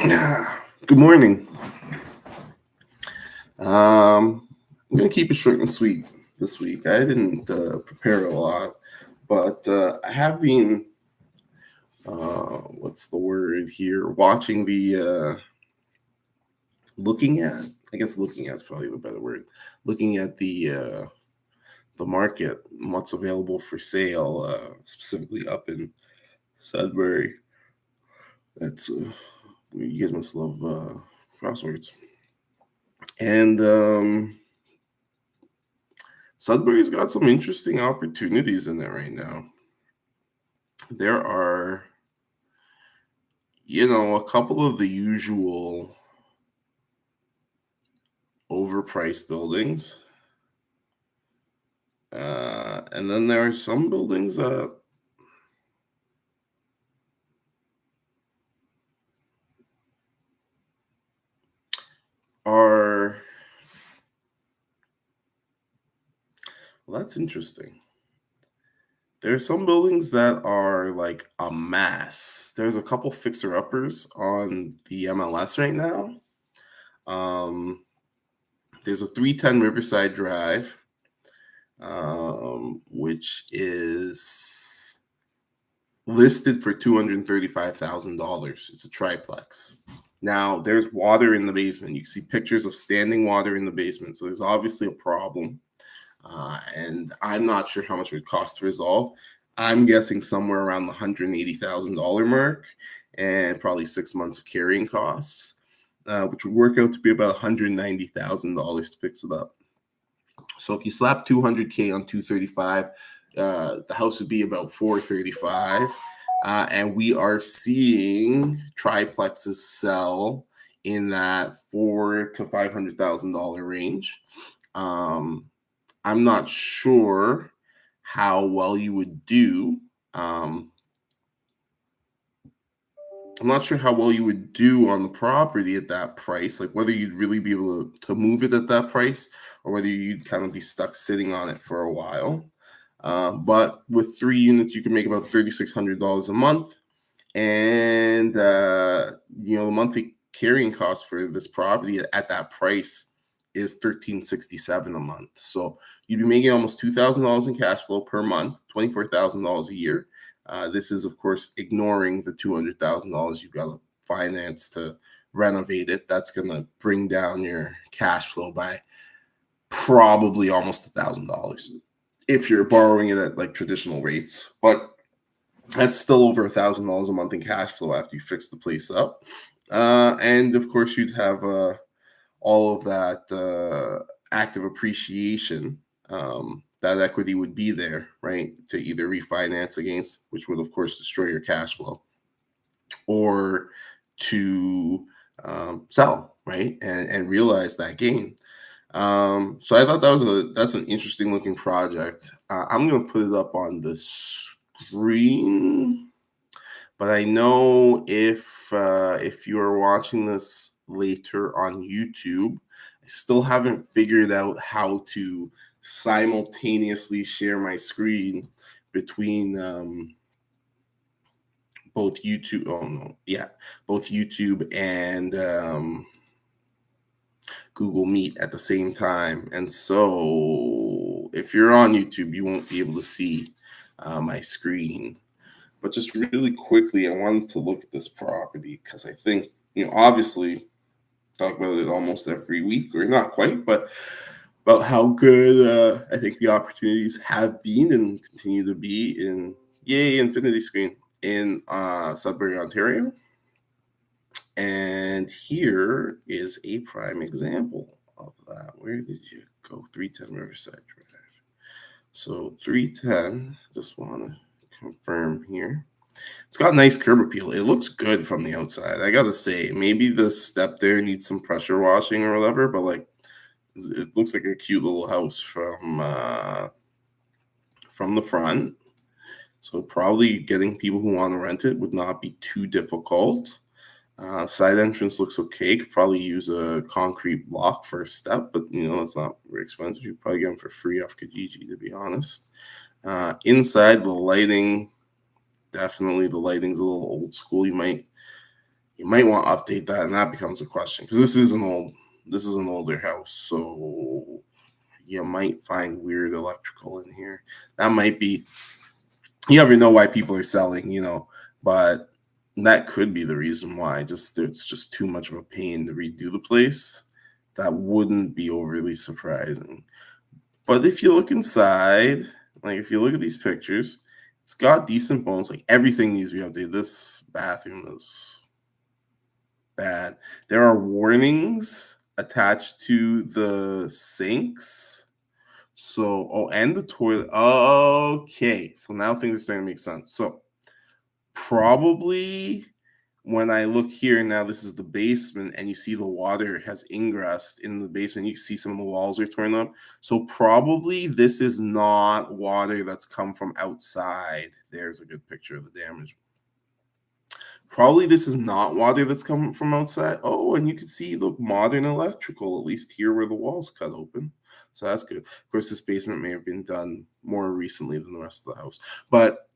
Good morning. I'm gonna keep it short and sweet this week. I didn't prepare a lot, but I have been. What's the word here? Watching looking at. I guess looking at is probably the better word. Looking at the market, what's available for sale, specifically up in Sudbury. That's you guys must love crosswords. And Sudbury's got some interesting opportunities in it right now. There are, a couple of the usual overpriced buildings. And then there are some buildings that are, well, that's interesting. There are some buildings that are like a mass. There's a couple fixer-uppers on the MLS right now. There's a 310 Riverside Drive, which is listed for $235,000. It's a triplex. Now, there's water in the basement. You can see pictures of standing water in the basement. So there's obviously a problem. And I'm not sure how much it would cost to resolve. I'm guessing somewhere around the $180,000 mark and probably 6 months of carrying costs, which would work out to be about $190,000 to fix it up. So if you slap $200K on 235, the house would be about 435. And we are seeing triplexes sell in that $400,000 to $500,000 range. I'm not sure how well you would do. I'm not sure how well you would do on the property at that price, like whether you'd really be able to move it at that price or whether you'd kind of be stuck sitting on it for a while. But with 3 units, you can make about $3,600 a month. And, the monthly carrying cost for this property at that price is $1,367 a month. So you'd be making almost $2,000 in cash flow per month, $24,000 a year. This is, of course, ignoring the $200,000 you've got to finance to renovate it. That's going to bring down your cash flow by probably almost $1,000 if you're borrowing it at like traditional rates. But that's still over $1,000 a month in cash flow after you fix the place up. And of course, you'd have all of that active appreciation. That equity would be there, right, to either refinance against, which would, of course, destroy your cash flow, or to sell, right, and realize that gain. So I thought that's an interesting looking project. I'm going to put it up on the screen, but I know if you are watching this later on YouTube, I still haven't figured out how to simultaneously share my screen between both YouTube. Both YouTube and Google Meet at the same time. And so if you're on YouTube, you won't be able to see my screen. But just really quickly, I wanted to look at this property because I think, obviously, talk about it almost every week, or not quite, but about how good I think the opportunities have been and continue to be in Infinity Screen in Sudbury, Ontario. And here is a prime example of that. Where did you go? 310 Riverside Drive. So 310, just want to confirm here. It's got nice curb appeal. It looks good from the outside. I gotta say, maybe the step there needs some pressure washing or whatever, but like it looks like a cute little house from the front. So probably getting people who want to rent it would not be too difficult. Side entrance looks okay. Could probably use a concrete block for a step, but it's not very expensive. You probably get them for free off Kijiji, to be honest. Inside, the lighting, definitely the lighting's a little old school. You might you might want to update that, and that becomes a question because this is an older house, so you might find weird electrical in here. That might be, you never know why people are selling, but that could be the reason why. Just it's just too much of a pain to redo the place. That wouldn't be overly surprising. But if you look inside, like if you look at these pictures, it's got decent bones. Like everything needs to be updated. This bathroom is bad. There are warnings attached to the sinks. So, and the toilet. Okay. So now things are starting to make sense. So probably when I look here now, this is the basement, and you see the water has ingressed in the basement. You can see some of the walls are torn up. So probably this is not water that's come from outside. There's a good picture of the damage. Probably this is not water that's coming from outside. Oh, and you can see the modern electrical, at least here where the walls cut open. So that's good. Of course, this basement may have been done more recently than the rest of the house. But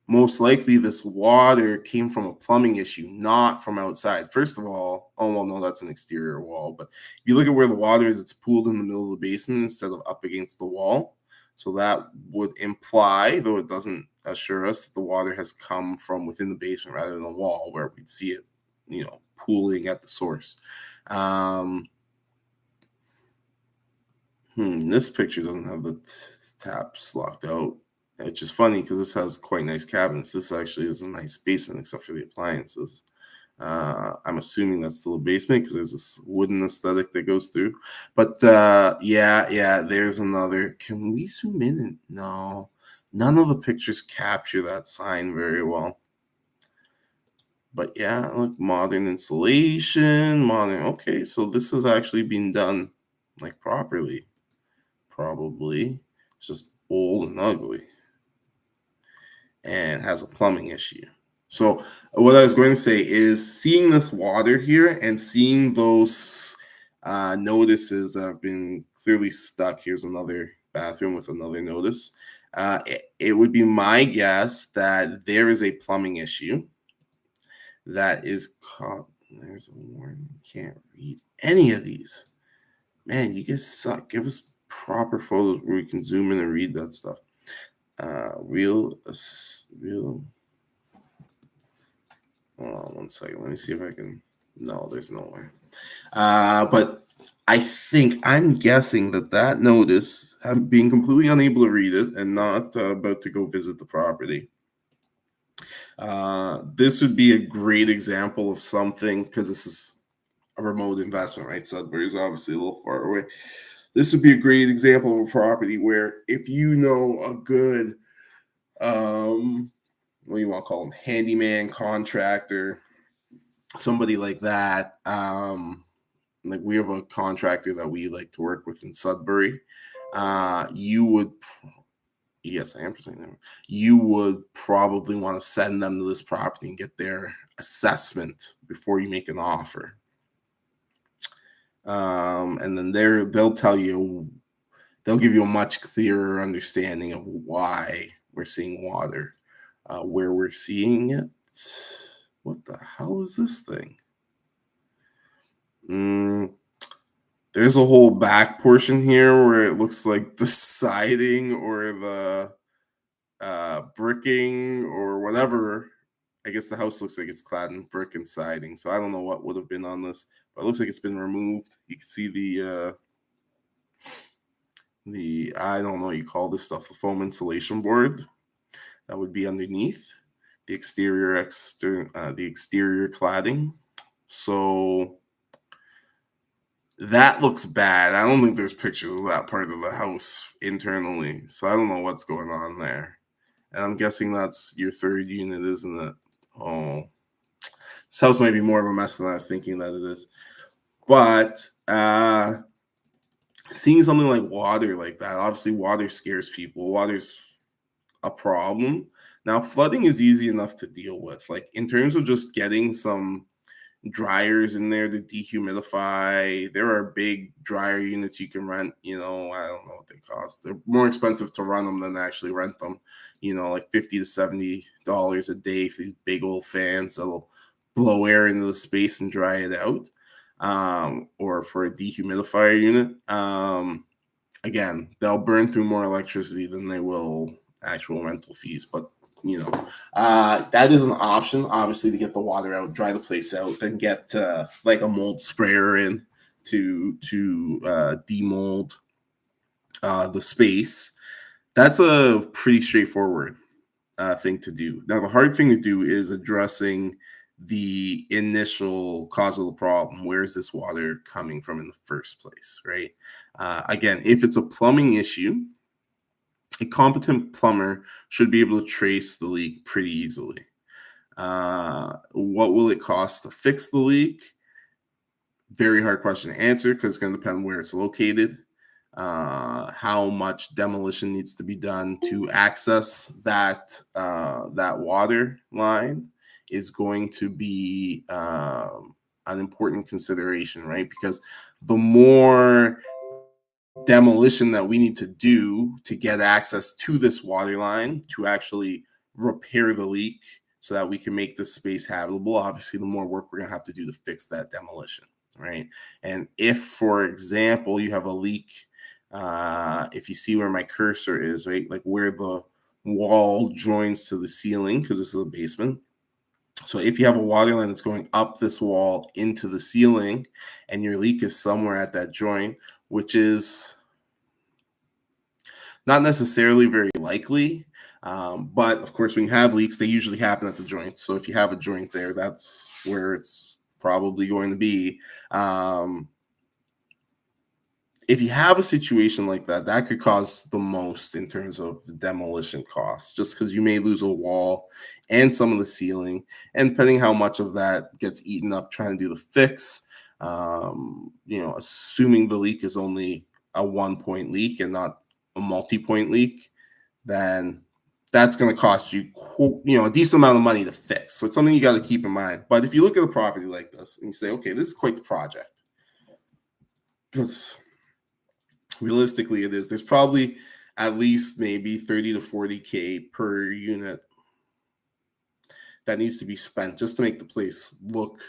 most likely this water came from a plumbing issue, not from outside. First of all, oh, well, no, that's an exterior wall. But if you look at where the water is, it's pooled in the middle of the basement instead of up against the wall. So that would imply, though it doesn't assure us, that the water has come from within the basement rather than the wall where we'd see it, pooling at the source. This picture doesn't have the taps locked out. It's just funny because this has quite nice cabinets. This actually is a nice basement except for the appliances. I'm assuming that's still a basement because there's this wooden aesthetic that goes through. But yeah, there's another. Can we zoom in? No, none of the pictures capture that sign very well. But yeah, look, modern insulation, modern. Okay, so this has actually been done like properly. Probably it's just old and ugly and has a plumbing issue. So what I was going to say is seeing this water here and seeing those notices that have been clearly stuck. Here's another bathroom with another notice. It would be my guess that there is a plumbing issue that is caught. There's a warning. Can't read any of these. Man, you guys suck. Give us proper photos where we can zoom in and read that stuff. Real. One second. Let me see if I can. No, there's no way. But I'm guessing that notice, I'm being completely unable to read it and not about to go visit the property. This would be a great example of something because this is a remote investment, right? Sudbury is obviously a little far away. This would be a great example of a property where if you know a good, what do you want to call them, handyman, contractor, somebody like that. Like we have a contractor that we like to work with in Sudbury. You would, yes, I am presenting them. You would probably want to send them to this property and get their assessment before you make an offer. And then they'll tell you, they'll give you a much clearer understanding of why we're seeing water, where we're seeing it. What the hell is this thing? There's a whole back portion here where it looks like the siding or the bricking or whatever. I guess the house looks like it's clad in brick and siding. So I don't know what would have been on this, but it looks like it's been removed. You can see the I don't know what you call this stuff, the foam insulation board that would be underneath the exterior cladding. So that looks bad. I don't think there's pictures of that part of the house internally. So I don't know what's going on there. And I'm guessing that's your third unit, isn't it? Oh, this house might be more of a mess than I was thinking that it is. But seeing something like water like that, obviously water scares people. Water's a problem. Now, flooding is easy enough to deal with. Like in terms of just getting some dryers in there to dehumidify. There are big dryer units you can rent. I don't know what they cost. They're more expensive to run them than actually rent them. Like $50 to $70 a day for these big old fans that'll blow air into the space and dry it out. Or for a dehumidifier unit. Again, they'll burn through more electricity than they will actual rental fees, but that is an option, obviously, to get the water out, dry the place out, then get like a mold sprayer in to demold the space. That's a pretty straightforward thing to do. Now, the hard thing to do is addressing the initial cause of the problem. Where is this water coming from in the first place, right? Again, if it's a plumbing issue, a competent plumber should be able to trace the leak pretty easily. What will it cost to fix the leak? Very hard question to answer because it's going to depend where it's located. How much demolition needs to be done to access that water line is going to be an important consideration, right? Because the more demolition that we need to do to get access to this water line to actually repair the leak so that we can make this space habitable, obviously the more work we're going to have to do to fix that demolition, right? And if, for example, you have a leak, if you see where my cursor is, right, like where the wall joins to the ceiling, because this is a basement. So if you have a water line that's going up this wall into the ceiling and your leak is somewhere at that joint, which is not necessarily very likely, but of course, when you have leaks, they usually happen at the joint. So if you have a joint there, that's where it's probably going to be. If you have a situation like that, that could cause the most in terms of demolition costs, just because you may lose a wall and some of the ceiling, and depending how much of that gets eaten up trying to do the fix, assuming the leak is only a 1-point leak and not a multi-point leak, then that's going to cost you, a decent amount of money to fix. So it's something you got to keep in mind. But if you look at a property like this and you say, okay, this is quite the project, because realistically it is. There's probably at least maybe 30 to 40K per unit that needs to be spent just to make the place look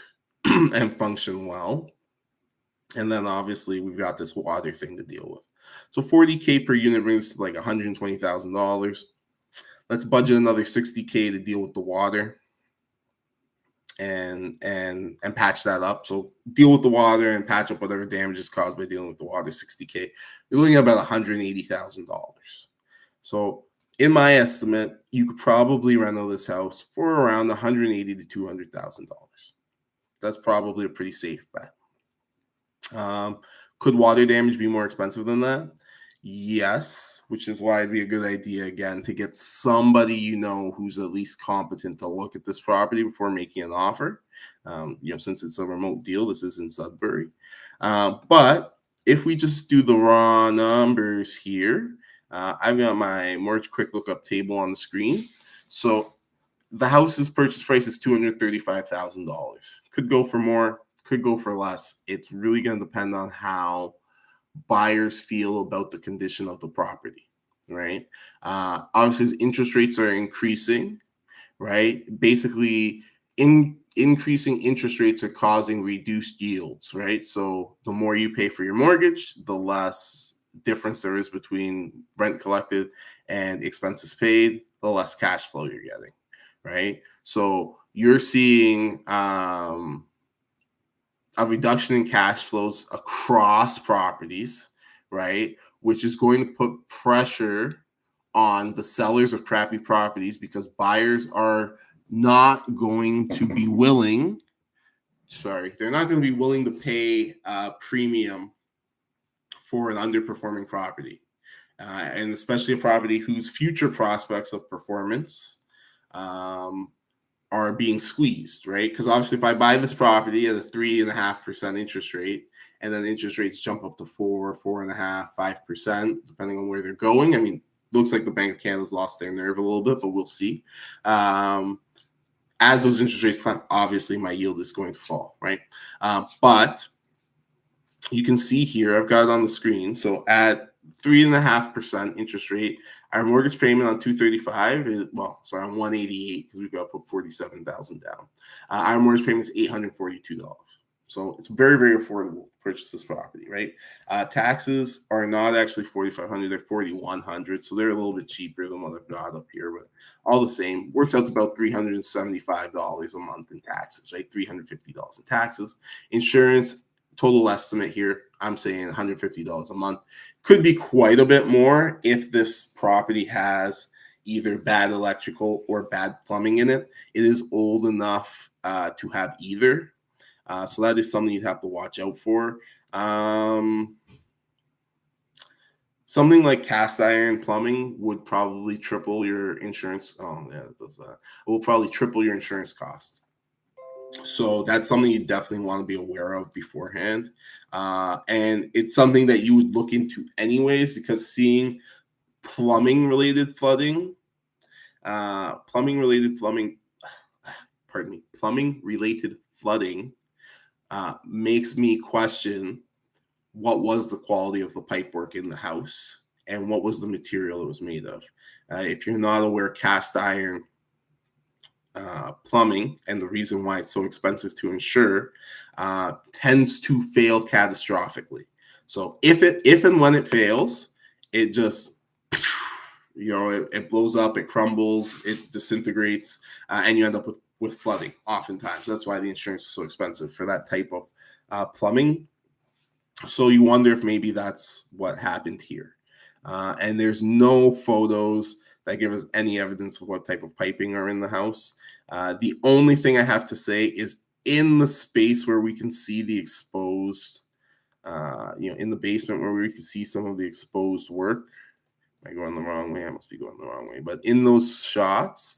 and function well. And then obviously we've got this water thing to deal with. So 40K per unit brings to like $120,000. Let's budget another 60K to deal with the water and patch that up. So deal with the water and patch up whatever damage is caused by dealing with the water, 60K. You're looking at about $180,000. So in my estimate, you could probably rent this house for around $180,000 to $200,000. That's probably a pretty safe bet. Could water damage be more expensive than that? Yes, which is why it'd be a good idea, again, to get somebody who's at least competent to look at this property before making an offer. Since it's a remote deal, this is in Sudbury. But if we just do the raw numbers here, I've got my mortgage quick lookup table on the screen. So the house's purchase price is $235,000. Could go for more, could go for less. It's really going to depend on how buyers feel about the condition of the property, right? Obviously, as interest rates are increasing, right? Basically, increasing interest rates are causing reduced yields, right? So the more you pay for your mortgage, the less difference there is between rent collected and expenses paid, the less cash flow you're getting, right? So you're seeing a reduction in cash flows across properties, right? Which is going to put pressure on the sellers of crappy properties because buyers are not going to be willing, they're not going to be willing to pay a premium for an underperforming property. And especially a property whose future prospects of performance are being squeezed, right? Because obviously if I buy this property at a 3.5% interest rate, and then interest rates jump up to 4.5%, 5%, depending on where they're going. I mean, looks like the Bank of Canada's lost their nerve a little bit, but we'll see. as those interest rates climb, obviously my yield is going to fall, right? But you can see here, I've got it on the screen. So at 3.5% interest rate, our mortgage payment on 235 is, on 188 because we've got to put 47,000 down. Our mortgage payment is $842. So it's very, very affordable to purchase this property, right? Taxes are not actually $4,500; they're $4,100, so they're a little bit cheaper than what I've got up here, but all the same, works out to about $375 a month in taxes, right? $350 in taxes. Insurance, total estimate here, I'm saying $150 a month. Could be quite a bit more if this property has either bad electrical or bad plumbing in it. It is old enough to have either. So that is something you'd have to watch out for. Something like cast iron plumbing would probably triple your insurance. Oh, yeah, it does that. It will probably triple your insurance cost. So that's something you definitely want to be aware of beforehand. And it's something that you would look into anyways, because seeing plumbing-related flooding makes me question what was the quality of the pipework in the house and what was the material it was made of. If you're not aware, cast iron plumbing, and the reason why it's so expensive to insure, tends to fail catastrophically. So if and when it fails, it just, it blows up, it crumbles, it disintegrates, and you end up with flooding oftentimes. That's why the insurance is so expensive for that type of plumbing. So you wonder if maybe that's what happened here. And there's no photos that give us any evidence of what type of piping are in the house. The only thing I have to say is in the space where we can see the exposed, in the basement where we can see some of the exposed work. Am I going the wrong way? I must be going the wrong way. But in those shots,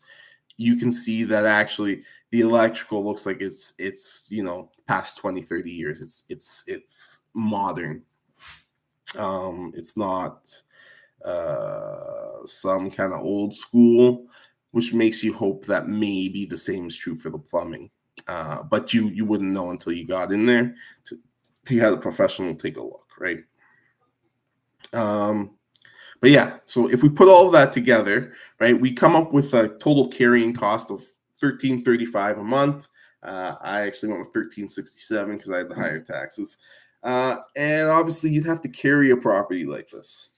you can see that actually the electrical looks like it's past 20, 30 years. It's modern. It's not some kind of old school, which makes you hope that maybe the same is true for the plumbing. But you wouldn't know until you got in there to have a professional take a look, right? But yeah, so if we put all of that together, right, we come up with a total carrying cost of $1,335 a month. I actually went with $1,367 because I had the higher taxes. And obviously, you'd have to carry a property like this.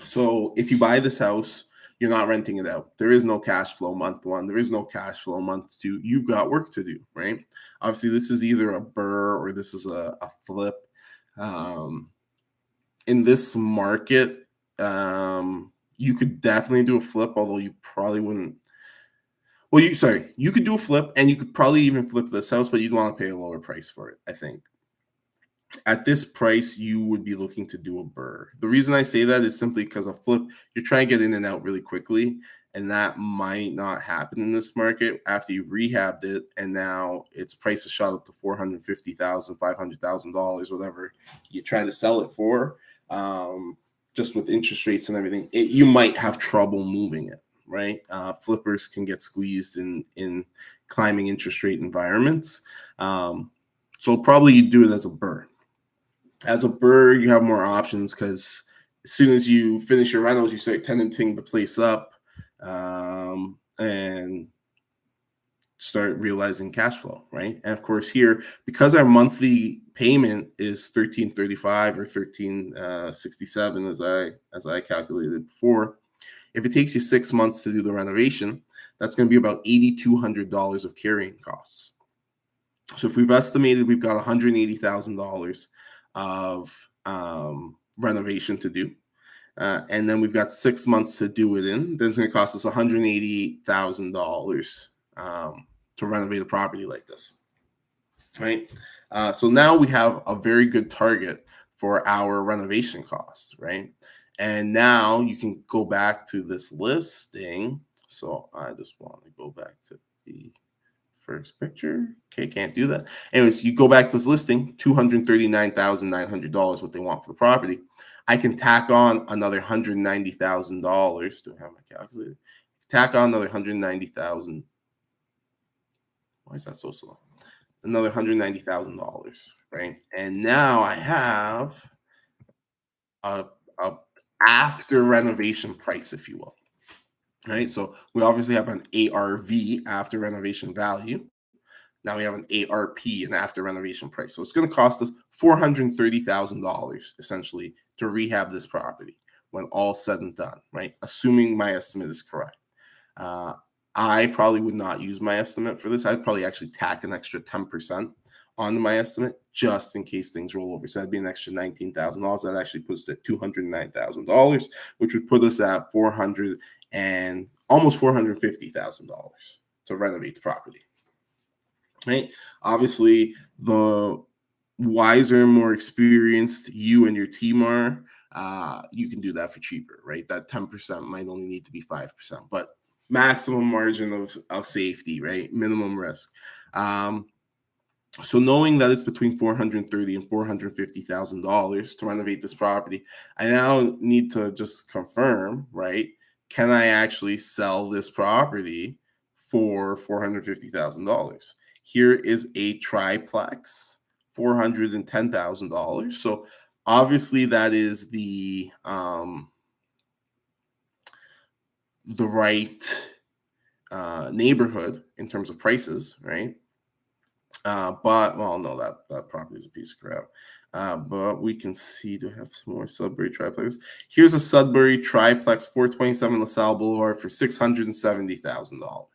So if you buy this house, you're not renting it out. There is no cash flow month one. There is no cash flow month two. You've got work to do, right? Obviously, this is either a BRRRR or this is a flip. In this market, you could definitely do a flip, although you probably wouldn't. Well, you could do a flip, and you could probably even flip this house, but you'd want to pay a lower price for it, I think. At this price, you would be looking to do a BRRRR. The reason I say that is simply because a flip, you're trying to get in and out really quickly, and that might not happen in this market after you've rehabbed it, and now its price is shot up to $450,000, $500,000, whatever you try to sell it for. Just with interest rates and everything, you might have trouble moving it, right? Flippers can get squeezed in climbing interest rate environments. So probably you do it as a BRRRR. As a BRRRR, you have more options because as soon as you finish your rentals, you start tenanting the place up and start realizing cash flow, right? And of course here, because our monthly payment is $1,335 or $1,367 as I calculated before, if it takes you 6 months to do the renovation, that's going to be about $8,200 of carrying costs. So if we've estimated we've got $180,000 of renovation to do, and then we've got 6 months to do it in, then it's going to cost us $188,000 to renovate a property like this, right? So now we have a very good target for our renovation costs, right? And now you can go back to this listing. So I just want to go back to the first picture. Okay, can't do that. Anyways, you go back to this listing, $239,900, what they want for the property. I can tack on another $190,000. Do I have my calculator? Tack on another $190,000 Why is that so slow? Another $190,000, right? And now I have a, a after renovation price, if you will, right? So we obviously have an ARV, after renovation value. Now we have an ARP, an after renovation price. So it's going to cost us $430,000 essentially to rehab this property when all said and done, right? Assuming my estimate is correct. Uh, I probably would not use my estimate for this. I'd probably actually tack an extra 10% onto my estimate just in case things roll over. So that'd be an extra $19,000. That actually puts it at $209,000, which would put us at $400 and almost $450,000 to renovate the property. Right? Obviously, the wiser, more experienced you and your team are, you can do that for cheaper, right? That 10% might only need to be 5%, but maximum margin of safety, right? Minimum risk. So knowing that it's between $430,000 and $450,000 to renovate this property, I now need to just confirm, right? Can I actually sell this property for $450,000? Here is a triplex, $410,000. So obviously that is the right neighborhood in terms of prices, right? But well, no, that property is a piece of crap. But we can see to have some more Sudbury triplexes. Here's a Sudbury triplex, 427 LaSalle Boulevard for $670,000.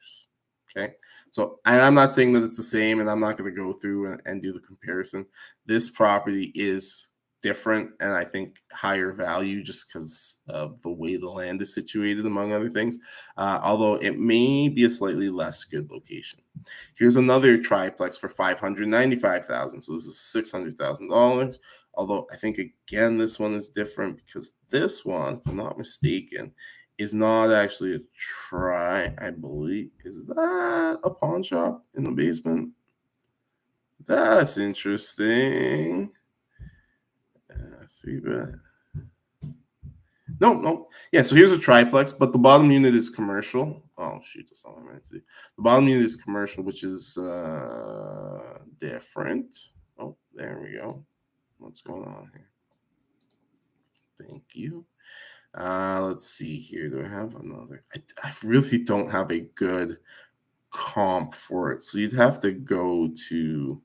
Okay, so and I'm not saying that it's the same, and I'm not going to go through and do the comparison. This property is different, and I think higher value just because of the way the land is situated, among other things. Although it may be a slightly less good location. Here's another triplex for $595,000. So this is $600,000. Although I think again this one is different because this one, if I'm not mistaken, is not actually a I believe. Is that a pawn shop in the basement? That's interesting. 3-bed. No. Yeah, so here's a triplex, but the bottom unit is commercial. Oh, shoot, that's not what I meant to do. The bottom unit is commercial, which is different. Oh, there we go. What's going on here? Thank you. Let's see here. Do I have another? I really don't have a good comp for it. So you'd have to go to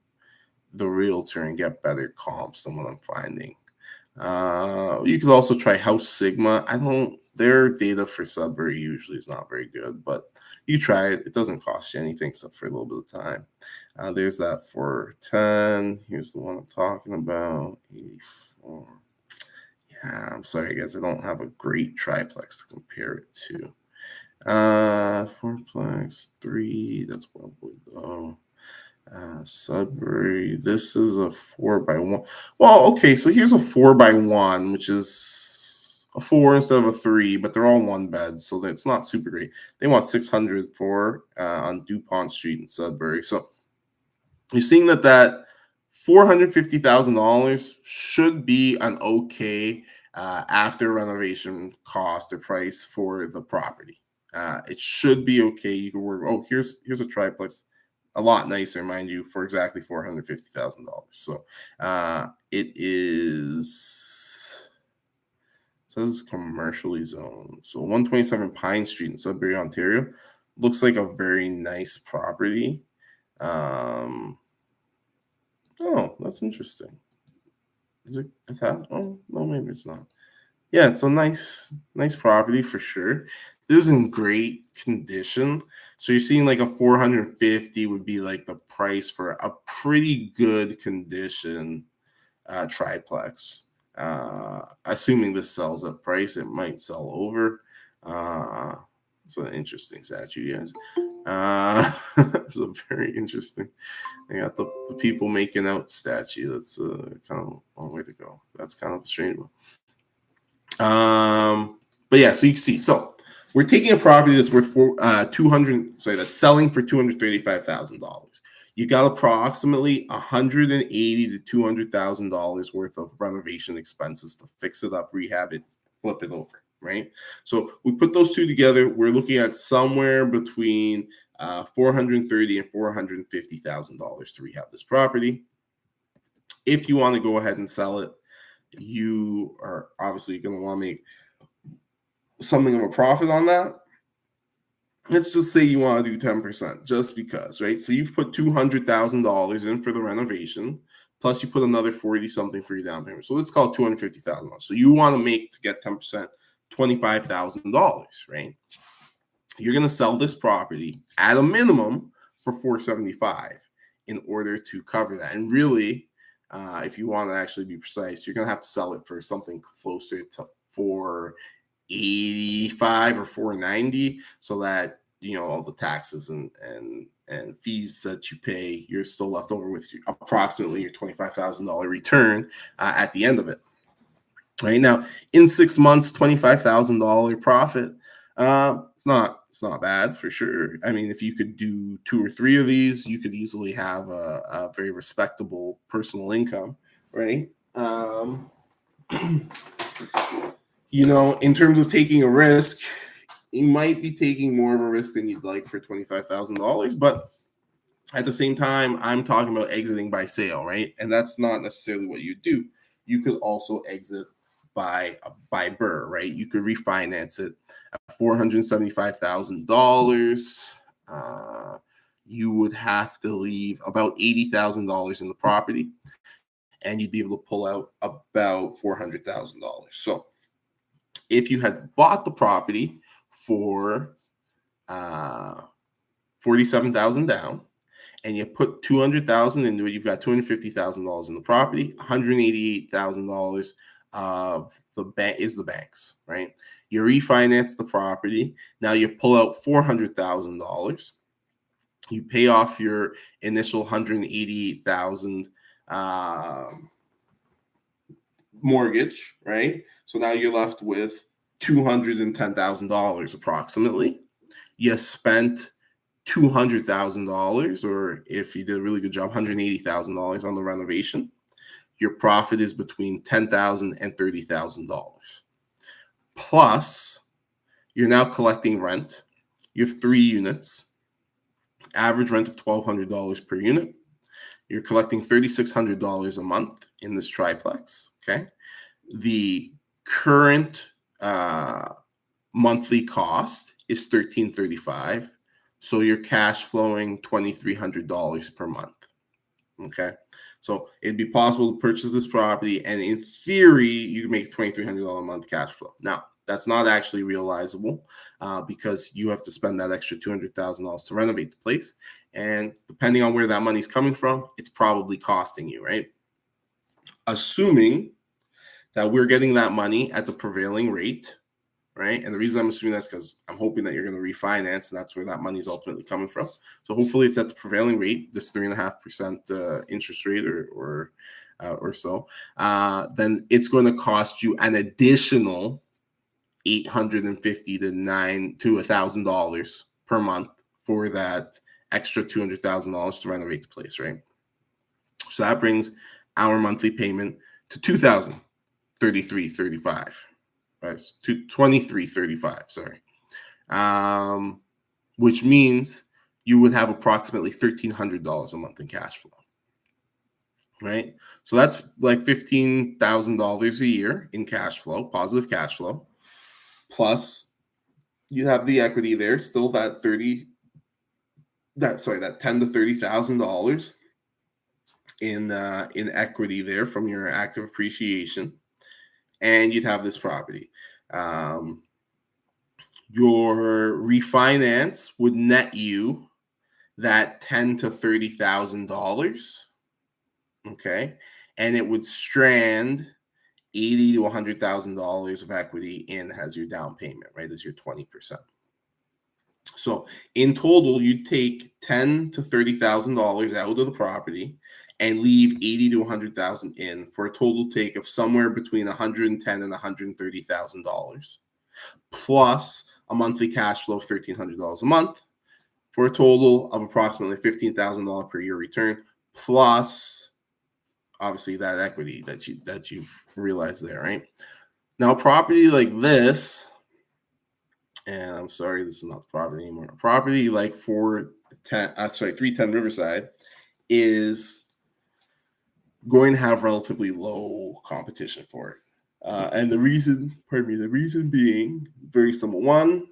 the realtor and get better comps than what I'm finding. You could also try House Sigma. Their data for Sudbury usually is not very good, but you try it. It doesn't cost you anything except for a little bit of time. There's that for 10. Here's the one I'm talking about, 84. Yeah, I'm sorry, guys. I don't have a great triplex to compare it to. 4plex, 3. That's what would go. Sudbury. This is a 4x1. Well, okay, so here's a 4x1, which is a 4 instead of a 3, but they're all one bed, so it's not super great. They want 600 for on DuPont Street in Sudbury. So you're seeing that $450,000 should be an okay after renovation cost or price for the property. It should be okay. You can work. Oh, here's a triplex, a lot nicer, mind you, for exactly $450,000. So it is. Says commercially zoned. So 127 Pine Street in Sudbury, Ontario, looks like a very nice property. Oh, that's interesting. Is it that? Oh, no, maybe it's not. Yeah, it's a nice property for sure. This is in great condition. So you're seeing like a 450 would be like the price for a pretty good condition triplex. Assuming this sells at price, it might sell over. It's an interesting statue, guys. It's a very interesting. They got the people making out statue. That's kind of a long way to go. That's kind of a strange one. But yeah, so you can see. So we're taking a property that's worth that's selling for $235,000. You got approximately $180,000 to $200,000 worth of renovation expenses to fix it up, rehab it, flip it over, right? So we put those two together. We're looking at somewhere between $430,000 and $450,000 to rehab this property. If you want to go ahead and sell it, you are obviously going to want to make something of a profit on that. Let's just say you want to do 10%, just because, right? So you've put $200,000 in for the renovation, plus you put another 40 something for your down payment. So let's call it $250,000. So you want to make, to get 10%, $25,000, right? You're going to sell this property at a minimum for $475,000 in order to cover that. And really, if you want to actually be precise, you're going to have to sell it for something closer to $485,000 or $490,000, so that, you know, all the taxes and fees that you pay, you're still left over with approximately your $25,000 return at the end of it. Right now, in 6 months, $25,000 profit. It's not bad, for sure. I mean, if you could do 2 or 3 of these, you could easily have a very respectable personal income, right? You know, in terms of taking a risk, you might be taking more of a risk than you'd like for $25,000, but at the same time, I'm talking about exiting by sale, right? And that's not necessarily what you do. You could also exit by BRRRR, right? You could refinance it at $475,000. You would have to leave about $80,000 in the property, and you'd be able to pull out about $400,000. So if you had bought the property for $47,000 down, and you put $200,000 into it, you've got $250,000 in the property. $188,000 of the bank is the bank's, right? You refinance the property. Now you pull out $400,000. You pay off your initial $188,000 mortgage, right? So now you're left with $210,000 approximately. You spent $200,000, or if you did a really good job, $180,000 on the renovation. Your profit is between $10,000 and $30,000. Plus, you're now collecting rent. You have 3 units, average rent of $1,200 per unit. You're collecting $3,600 a month in this triplex. Okay, the current monthly cost is $1,335. So you're cash flowing $2,300 per month. Okay, so it'd be possible to purchase this property, and in theory, you can make $2,300 a month cash flow. Now, that's not actually realizable because you have to spend that extra $200,000 to renovate the place, and depending on where that money's coming from, it's probably costing you, right? Assuming that we're getting that money at the prevailing rate, right? And the reason I'm assuming that's because I'm hoping that you're going to refinance, and that's where that money is ultimately coming from. So hopefully it's at the prevailing rate, this 3.5% interest rate or so. Then it's going to cost you an additional $850 to $1,000 per month for that extra $200,000 to renovate the place, right? So that brings our monthly payment to $2,033.35. Right, it's $2,335, sorry. Which means you would have approximately $1,300 a month in cash flow, right? So that's like $15,000 a year in cash flow, positive cash flow. Plus, you have the equity there, still that $10,000 to $30,000 in equity there from your active appreciation, and you'd have this property. Your refinance would net you that $10,000 to $30,000, okay, and it would strand $80,000 to $100,000 of equity in as your down payment, right, as your 20%. So in total, you'd take $10,000 to $30,000 out of the property and leave $80,000 to $100,000 in, for a total take of somewhere between $110,000 and $130,000, plus a monthly cash flow of $1,300 a month, for a total of approximately $15,000 per year return, plus obviously that equity that you've realized there, right? Now, a property like this and I'm sorry, this is not the property anymore. A property like 310 Riverside is going to have relatively low competition for it. And the reason being very simple. One,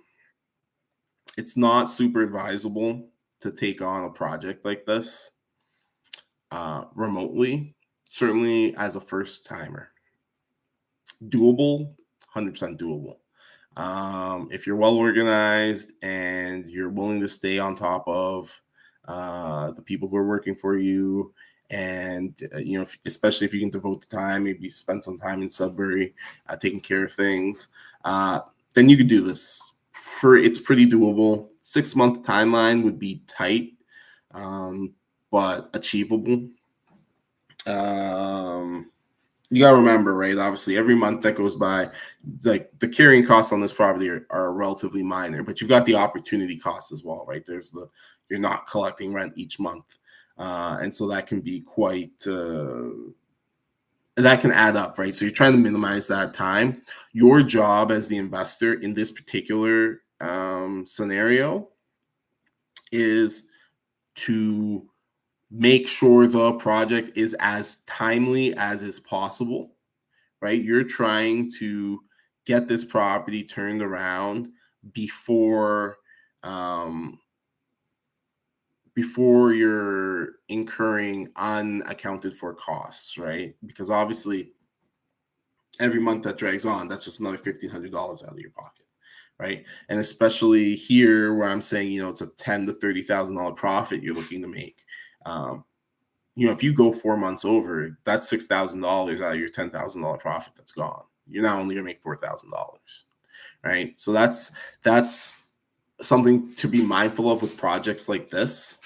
it's not super advisable to take on a project like this remotely, certainly as a first timer. Doable, 100% doable. If you're well organized and you're willing to stay on top of the people who are working for you, and especially if you can devote the time, maybe spend some time in Sudbury taking care of things, then you could do this. It's pretty doable. 6-month timeline would be tight, but achievable. You gotta remember, right? Obviously, every month that goes by, like the carrying costs on this property are relatively minor, but you've got the opportunity costs as well, right? You're not collecting rent each month, and so that can be quite that can add up, right? So you're trying to minimize that time. Your job as the investor in this particular scenario is to make sure the project is as timely as is possible, right? You're trying to get this property turned around before you're incurring unaccounted for costs, right? Because obviously every month that drags on, that's just another $1,500 out of your pocket, right? And especially here where I'm saying, it's a $10,000 to $30,000 profit you're looking to make. If you go 4 months over, that's $6,000 out of your $10,000 profit that's gone. You're not only gonna make $4,000, right? So that's something to be mindful of with projects like this.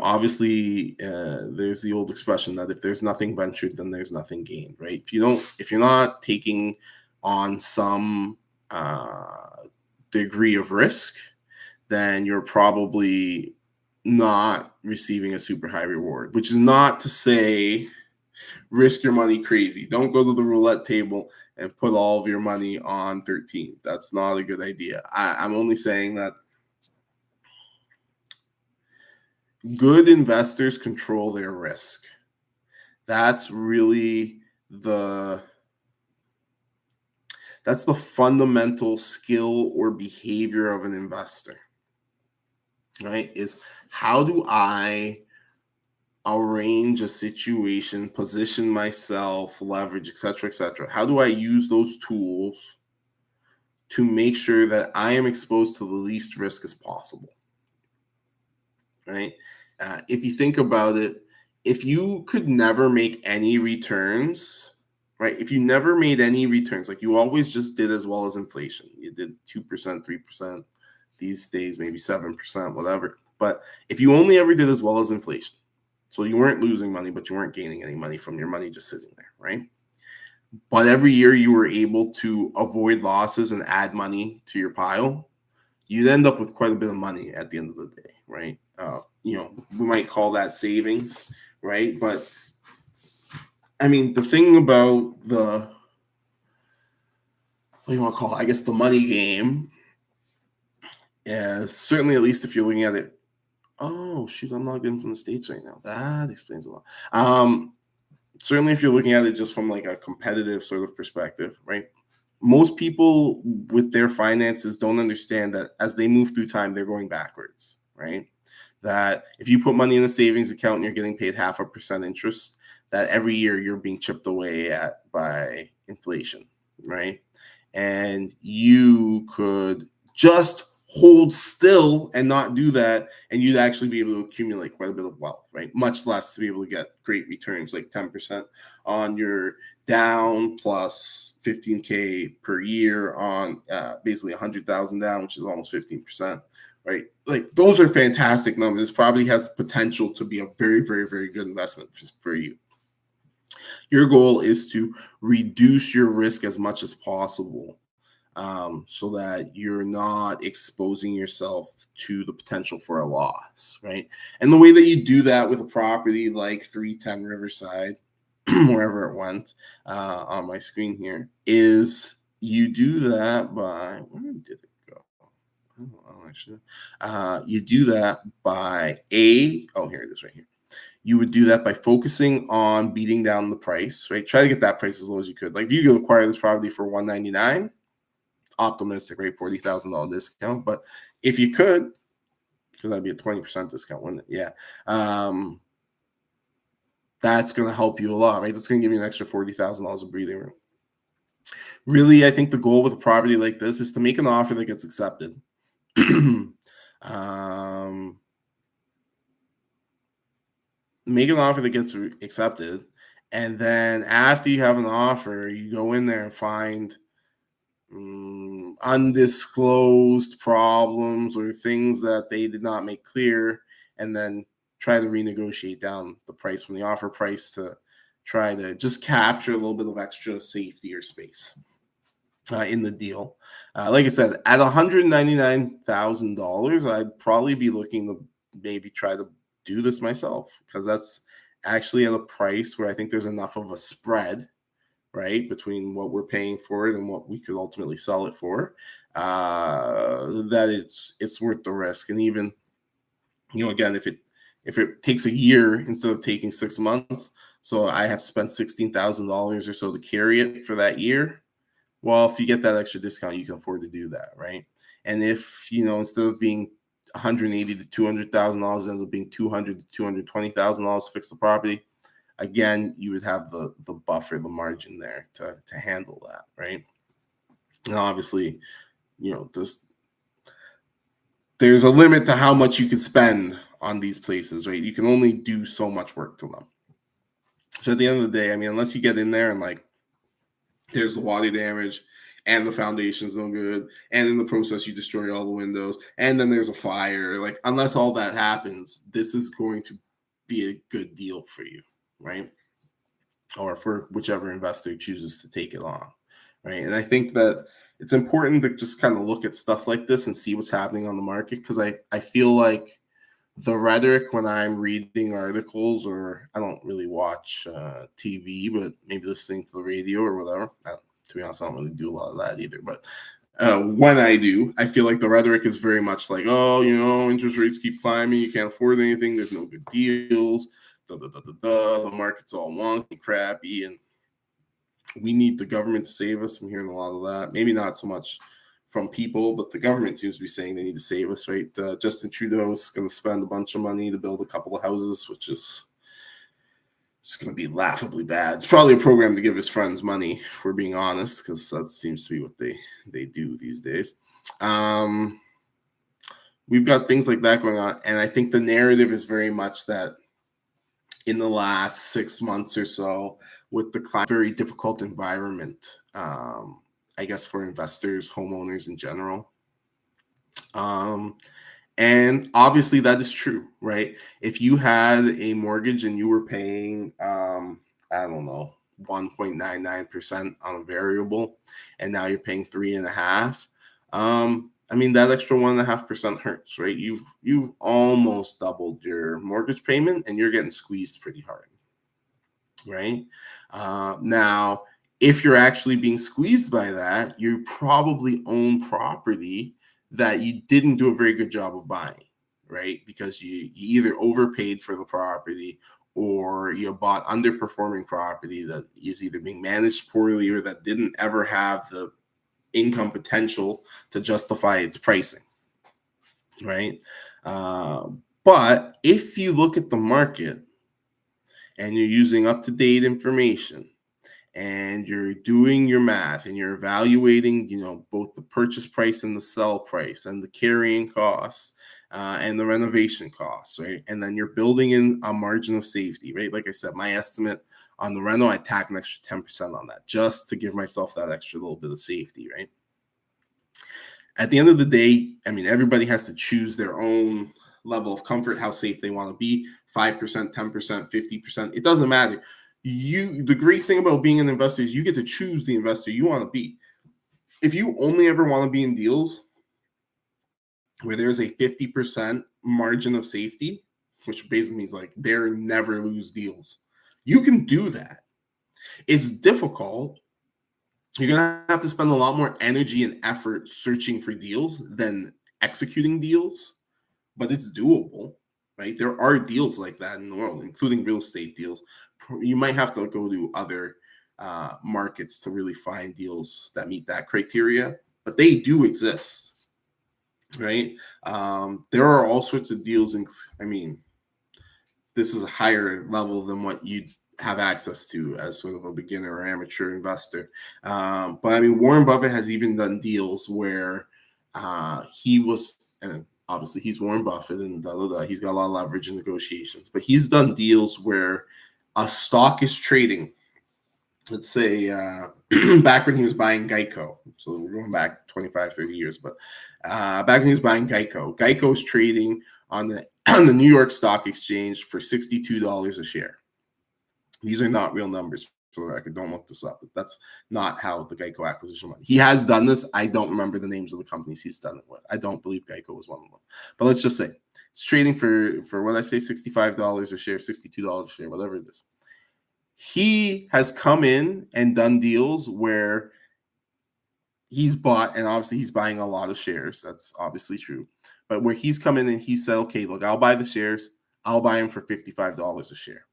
Obviously, there's the old expression that if there's nothing ventured, then there's nothing gained, right? If you're not taking on some degree of risk, then you're probably not receiving a super high reward, which is not to say risk your money crazy. Don't go to the roulette table and put all of your money on 13. That's not a good idea. I'm only saying that good investors control their risk. That's really the fundamental skill or behavior of an investor, right? Is how do I arrange a situation, position myself, leverage, etc. How do I use those tools to make sure that I am exposed to the least risk as possible, right? If you think about it, if you could never make any returns, right? If you never made any returns, like you always just did as well as inflation, you did 2%, 3%, these days maybe 7%, whatever. But if you only ever did as well as inflation, so you weren't losing money, but you weren't gaining any money from your money just sitting there, right? But every year you were able to avoid losses and add money to your pile, you'd end up with quite a bit of money at the end of the day, right? We might call that savings, right? But I mean, the thing about what do you want to call it? I guess the money game is certainly, at least if you're looking at it. Oh, shoot, I'm logged in from the States right now. That explains a lot. Certainly, if you're looking at it just from like a competitive sort of perspective, right? Most people with their finances don't understand that as they move through time, they're going backwards, right? That if you put money in a savings account and you're getting paid 0.5% interest, that every year you're being chipped away at by inflation, right? And you could just hold still and not do that, and you'd actually be able to accumulate quite a bit of wealth, right? Much less to be able to get great returns like 10% on your down plus 15K per year on basically 100,000 down, which is almost 15%, right? Like those are fantastic numbers. This probably has potential to be a very, very, very good investment for you. Your goal is to reduce your risk as much as possible, so that you're not exposing yourself to the potential for a loss, right? And the way that you do that with a property like 310 Riverside, wherever it went on my screen here, is You do that by, where did it go? Oh, actually, you do that by here it is right here. You would do that by focusing on beating down the price, right? Try to get that price as low as you could. Like if you could acquire this property for $199, optimistic, right? $40,000 discount. But if you could, because that'd be a 20% discount, wouldn't it? Yeah. That's going to help you a lot, right? That's going to give you an extra $40,000 of breathing room. Really, I think the goal with a property like this is to make an offer that gets accepted. Make an offer that gets accepted, and then after you have an offer, you go in there and find undisclosed problems or things that they did not make clear, and then try to renegotiate down the price from the offer price to try to just capture a little bit of extra safety or space in the deal. Like I said, at $199,000, I'd probably be looking to maybe try to do this myself, because that's actually at a price where I think there's enough of a spread, right, between what we're paying for it and what we could ultimately sell it for, that it's worth the risk. And even, again, if it takes a year instead of taking 6 months, so I have spent $16,000 or so to carry it for that year. Well, if you get that extra discount, you can afford to do that, right? And if, instead of being $180,000 to $200,000, ends up being $200,000 to $220,000 to fix the property, again, you would have the buffer, the margin there to handle that, right? And obviously, there's a limit to how much you can spend on these places, right? You can only do so much work to them. So at the end of the day, I mean, unless you get in there and there's the water damage and the foundation's no good, and in the process you destroy all the windows, and then there's a fire, unless all that happens, this is going to be a good deal for you, right? Or for whichever investor chooses to take it on, right? And I think that it's important to just kind of look at stuff like this and see what's happening on the market, because I feel like the rhetoric when I'm reading articles, or I don't really watch TV, but maybe listening to the radio or whatever. To be honest, I don't really do a lot of that either. But when I do, I feel like the rhetoric is very much like, oh, interest rates keep climbing, you can't afford anything, there's no good deals, the market's all wonky, crappy, and we need the government to save us. I'm hearing a lot of that. Maybe not so much from people, but the government seems to be saying they need to save us, right? Justin Trudeau is going to spend a bunch of money to build a couple of houses, which is just going to be laughably bad. It's probably a program to give his friends money, if we're being honest, because that seems to be what they do these days. We've got things like that going on, and I think the narrative is very much that in the last 6 months or so, with the very difficult environment, I guess, for investors, homeowners in general. And obviously that is true, right? If you had a mortgage and you were paying, I don't know, 1.99% on a variable, and now you're paying 3.5%. I mean, that extra 1.5% hurts, right? You've almost doubled your mortgage payment, and you're getting squeezed pretty hard, right? Now, if you're actually being squeezed by that, you probably own property that you didn't do a very good job of buying, right? Because you either overpaid for the property, or you bought underperforming property that is either being managed poorly or that didn't ever have the income potential to justify its pricing, right? But if you look at the market and you're using up-to-date information, and you're doing your math, and you're evaluating, both the purchase price and the sell price and the carrying costs and the renovation costs, right? And then you're building in a margin of safety, right? Like I said, my estimate on the reno, I tack an extra 10% on that just to give myself that extra little bit of safety, right? At the end of the day, I mean, everybody has to choose their own level of comfort, how safe they want to be, 5%, 10%, 50%. It doesn't matter. The great thing about being an investor is you get to choose the investor you want to be. If you only ever want to be in deals where there's a 50% margin of safety, which basically means they're never lose deals, you can do that. It's difficult You're gonna have to spend a lot more energy and effort searching for deals than executing deals, but it's doable, right? There are deals like that in the world, including real estate deals. You might have to go to other markets to really find deals that meet that criteria, but they do exist, right? There are all sorts of deals. I mean, this is a higher level than what you'd have access to as sort of a beginner or amateur investor. But I mean, Warren Buffett has even done deals where he was, and obviously he's Warren Buffett and he's got a lot of leverage in negotiations, but he's done deals where a stock is trading. Let's say back when he was buying Geico. So we're going back 25, 30 years, but back when he was buying Geico, Geico's trading on the New York Stock Exchange for $62 a share. These are not real numbers for the record. Don't look this up. That's not how the Geico acquisition went. He has done this. I don't remember the names of the companies he's done it with. I don't believe Geico was one of them. But let's just say it's trading for what I say, $65 a share, $62 a share, whatever it is. He has come in and done deals where he's bought, and obviously he's buying a lot of shares. That's obviously true. But where he's come in and he said, okay, look, I'll buy the shares. I'll buy them for $55 a share.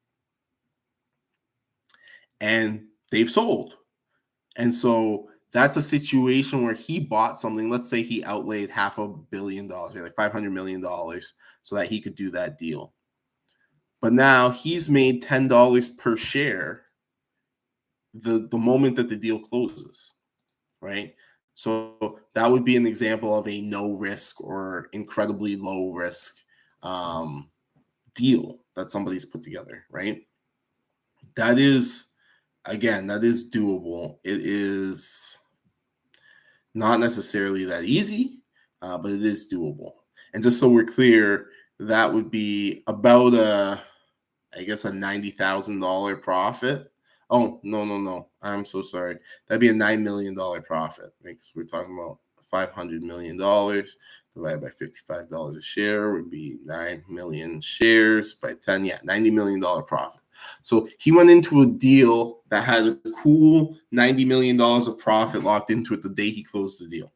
And they've sold. And so that's a situation where he bought something. Let's say he outlaid $500 million, like $500 million, so that he could do that deal. But now he's made $10 per share the moment that the deal closes, right? So that would be an example of a no risk or incredibly low risk deal that somebody's put together, right? That is, again, that is doable. It is not necessarily that easy, but it is doable. And just so we're clear, that would be about a $90,000 profit. Oh, no. I'm so sorry. That'd be a $9 million profit. Because we're talking about $500 million divided by $55 a share would be 9 million shares by 10. Yeah, $90 million profit. So he went into a deal that had a cool $90 million of profit locked into it the day he closed the deal.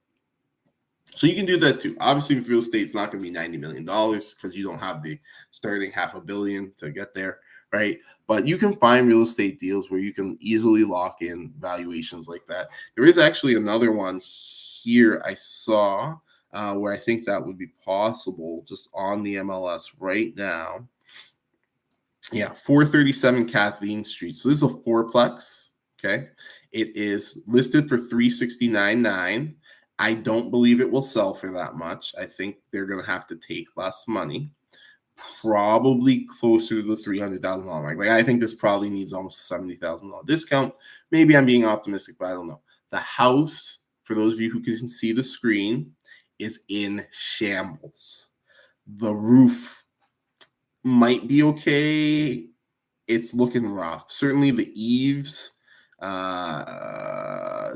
So you can do that too. Obviously, with real estate, it's not going to be $90 million because you don't have the starting $500 million to get there, right? But you can find real estate deals where you can easily lock in valuations like that. There is actually another one here I saw where I think that would be possible just on the MLS right now. Yeah, 437 Kathleen Street. So this is a fourplex, okay? It is listed for $369,900. I don't believe it will sell for that much. I think they're going to have to take less money, probably closer to the $300,000 mark. Like I think this probably needs almost a $70,000 discount. Maybe I'm being optimistic, but I don't know. The house, for those of you who can see the screen, is in shambles. The roof might be okay. It's looking rough. Certainly the eaves at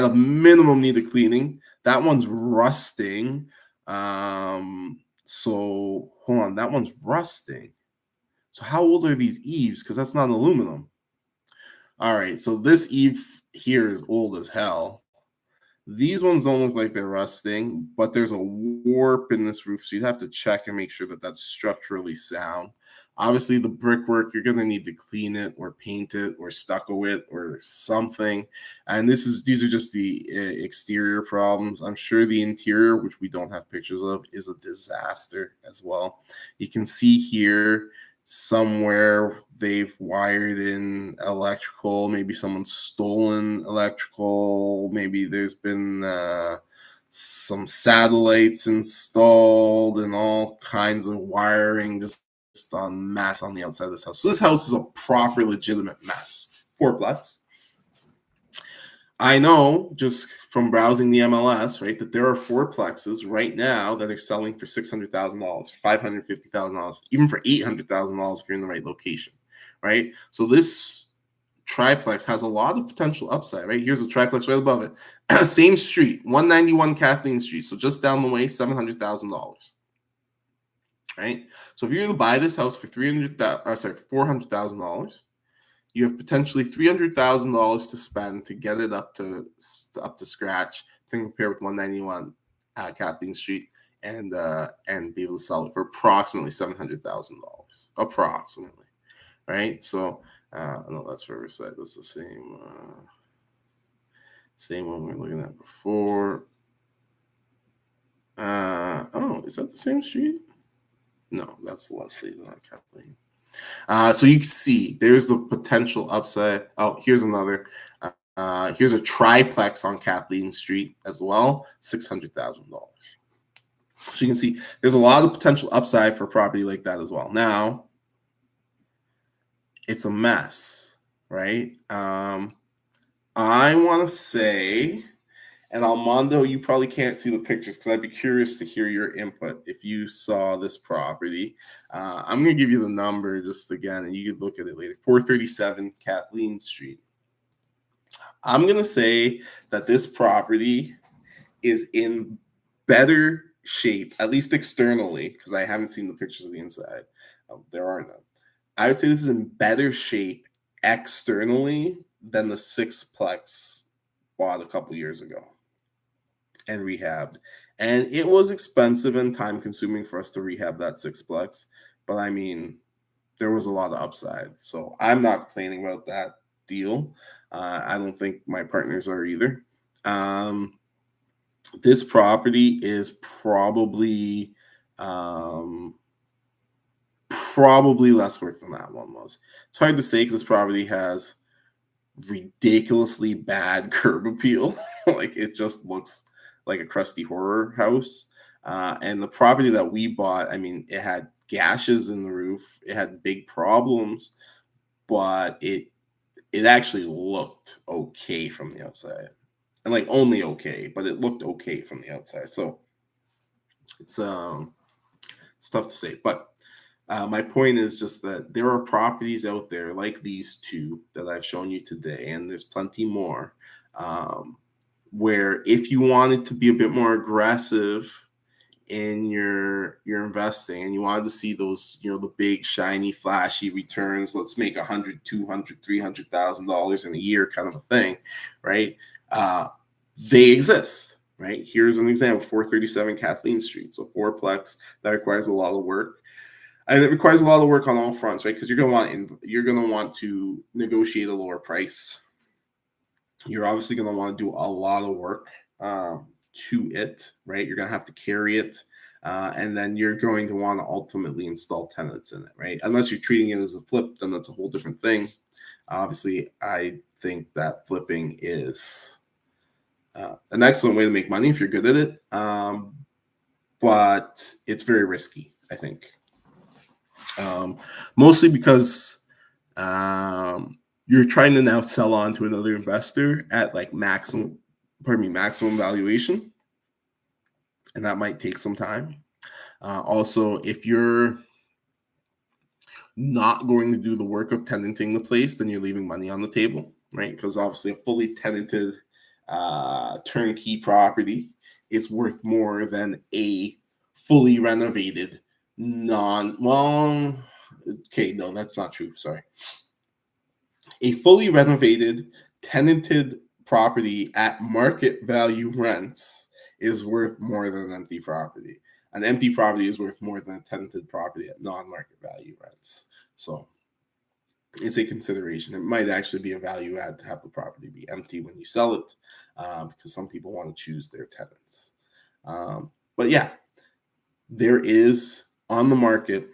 a minimum need a cleaning. That one's rusting. So hold on, that one's rusting. So how old are these eaves? Because that's not aluminum. All right, so this eave here is old as hell. These ones don't look like they're rusting, but there's a warp in this roof, so you'd have to check and make sure that that's structurally sound. Obviously, the brickwork, you're going to need to clean it or paint it or stucco it or something. And these are just the exterior problems. I'm sure the interior, which we don't have pictures of, is a disaster as well. You can see here somewhere they've wired in electrical, maybe someone's stolen electrical, maybe there's been some satellites installed and all kinds of wiring, just a mess on the outside of this house. So this house is a proper legitimate mess. Fourplex. I know just from browsing the MLS, right, that there are fourplexes right now that are selling for $600,000, $550,000, even for $800,000 if you're in the right location, right? So this triplex has a lot of potential upside, right? Here's a triplex right above it. Same street, 191 Kathleen Street. So just down the way, $700,000, right? So if you're going to buy this house for $400,000, you have potentially $300,000 to spend to get it up to scratch, to compare with 191 Kathleen Street, and be able to sell it for approximately $700,000, approximately, right? So no, that's for Riverside. That's the same one we were looking at before. Oh, is that the same street? No, that's Leslie, not Kathleen. So you can see there's the potential upside. Oh, here's another. Here's a triplex on Kathleen Street as well, $600,000. So you can see there's a lot of potential upside for a property like that as well. Now, it's a mess, right? I want to say, and Armando, you probably can't see the pictures because I'd be curious to hear your input if you saw this property. I'm going to give you the number just again, and you could look at it later. 437 Kathleen Street. I'm going to say that this property is in better shape, at least externally, because I haven't seen the pictures of the inside. There are none. I would say this is in better shape externally than the sixplex bought a couple years ago and rehabbed. And it was expensive and time consuming for us to rehab that sixplex. But I mean, there was a lot of upside. So I'm not complaining about that deal. I don't think my partners are either. This property is probably less worth than that one was. It's hard to say because this property has ridiculously bad curb appeal. Like it just looks like a crusty horror house. And the property that we bought, I mean, it had gashes in the roof. It had big problems, but it actually looked okay from the outside. And like only okay, but it looked okay from the outside. So it's tough to say. But my point is just that there are properties out there like these two that I've shown you today, and there's plenty more, where if you wanted to be a bit more aggressive in your investing and you wanted to see those, the big shiny flashy returns, let's make $100,000, $200,000, $300,000 in a year kind of a thing, right? They exist, right? Here's an example: 437 Kathleen Street. So fourplex that requires a lot of work. And it requires a lot of work on all fronts, right? Because you're gonna want to negotiate a lower price. You're obviously gonna want to do a lot of work to it, right? You're gonna have to carry it, and then you're going to want to ultimately install tenants in it, right? Unless you're treating it as a flip, then that's a whole different thing. Obviously, I think that flipping is an excellent way to make money if you're good at it, but it's very risky, I think. Mostly because you're trying to now sell on to another investor at like maximum valuation, and that might take some time. Also, if you're not going to do the work of tenanting the place, then you're leaving money on the table, right? Because obviously a fully tenanted turnkey property is worth more than a fully renovated okay, no, that's not true. Sorry. A fully renovated tenanted property at market value rents is worth more than an empty property. An empty property is worth more than a tenanted property at non-market value rents. So it's a consideration. It might actually be a value add to have the property be empty when you sell it, because some people want to choose their tenants. But yeah, there is on the market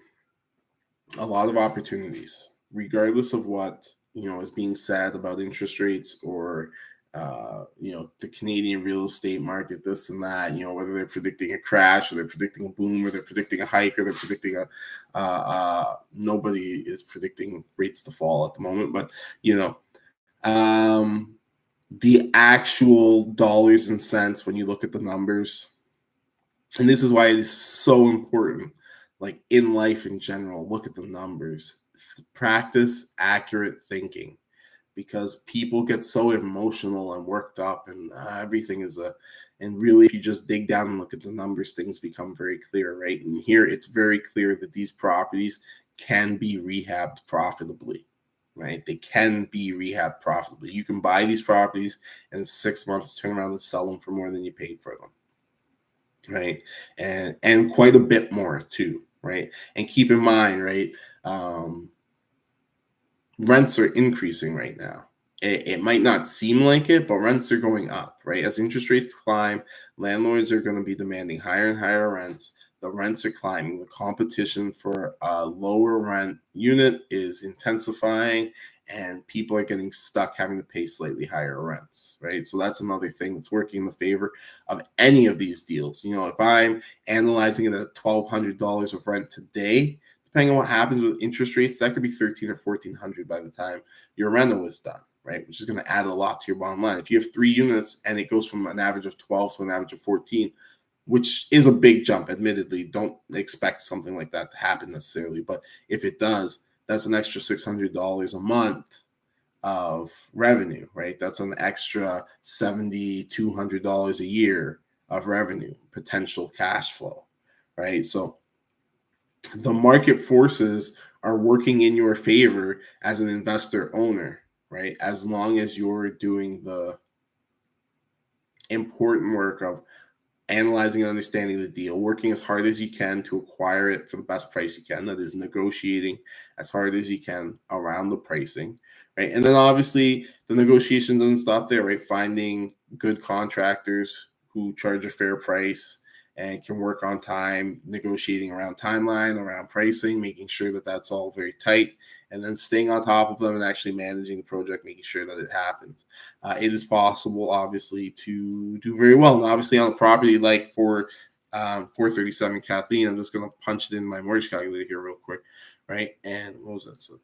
a lot of opportunities, regardless of what is being said about interest rates or the Canadian real estate market, this and that. Whether they're predicting a crash or they're predicting a boom or they're predicting a hike or they're predicting nobody is predicting rates to fall at the moment, but the actual dollars and cents when you look at the numbers, and this is why it is so important. Like in life in general, look at the numbers, practice accurate thinking, because people get so emotional and worked up and everything is and really if you just dig down and look at the numbers, things become very clear, right? And here it's very clear that these properties can be rehabbed profitably. right? They can be rehabbed profitably. You can buy these properties and in 6 months turn around and sell them for more than you paid for them, right? And quite a bit more too, right? And keep in mind, right? Um, Rents are increasing right now. It might not seem like it, but rents are going up, right? As interest rates climb, landlords are going to be demanding higher and higher rents. The rents are climbing. The competition for a lower rent unit is intensifying, and people are getting stuck having to pay slightly higher rents, right? So that's another thing that's working in the favor of any of these deals. If I'm analyzing it at $1,200 of rent today, depending on what happens with interest rates, that could be 13 or 1400 by the time your rental is done, right? Which is going to add a lot to your bottom line. If you have 3 units and it goes from an average of 12 to an average of 14, which is a big jump, admittedly, don't expect something like that to happen necessarily. But if it does, that's an extra $600 a month of revenue, right? That's an extra $70, $200 a year of revenue, potential cash flow, right? So the market forces are working in your favor as an investor owner, right? As long as you're doing the important work of analyzing and understanding the deal, working as hard as you can to acquire it for the best price you can. That is negotiating as hard as you can around the pricing, right? And then obviously the negotiation doesn't stop there, right? Finding good contractors who charge a fair price and can work on time, negotiating around timeline, around pricing, making sure that that's all very tight, and then staying on top of them and actually managing the project, making sure that it happens. It is possible, obviously, to do very well. And obviously, on a property like for 437 Kathleen, I'm just going to punch it in my mortgage calculator here real quick, right? And what was that? So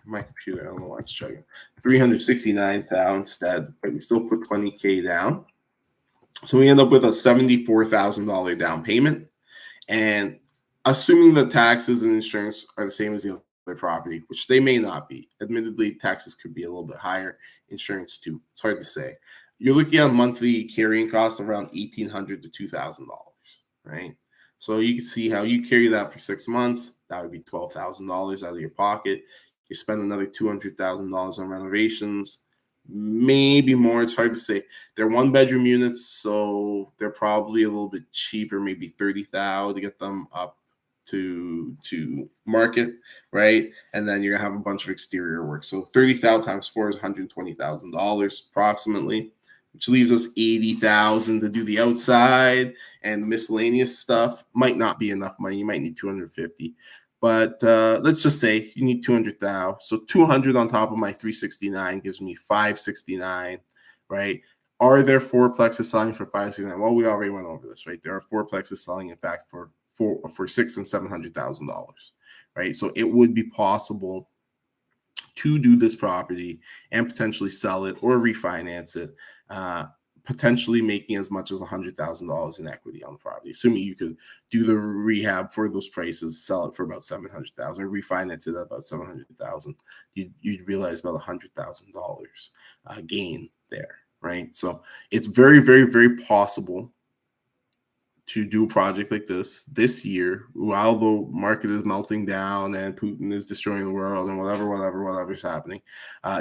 my computer, I don't know why it's chugging. 369,000 instead, but we still put 20K down. So we end up with a $74,000 down payment. And assuming the taxes and insurance are the same as the other property, which they may not be. Admittedly, taxes could be a little bit higher, insurance too. It's hard to say. You're looking at a monthly carrying cost of around $1,800 to $2,000, right? So you can see how you carry that for 6 months. That would be $12,000 out of your pocket. You spend another $200,000 on renovations, maybe more. It's hard to say. They're 1-bedroom units, so they're probably a little bit cheaper, maybe $30,000 to get them up to market, right? And then you're gonna have a bunch of exterior work. So 30,000 times 4 is $120,000 approximately, which leaves us 80,000 to do the outside, and miscellaneous stuff might not be enough money. You might need 250. But let's just say you need 200,000. So 200 on top of my 369 gives me 569, right? Are there fourplexes selling for 569? Well, we already went over this, right? There are fourplexes selling, in fact, for $600,000 and $700,000, right? So it would be possible to do this property and potentially sell it or refinance it, potentially making as much as $100,000 in equity on the property, assuming you could do the rehab for those prices, sell it for about $700,000, or refinance it at about $700,000. You'd realize about $100,000 gain there, right? So it's very, very, very possible to do a project like this year while the market is melting down and Putin is destroying the world and whatever's happening.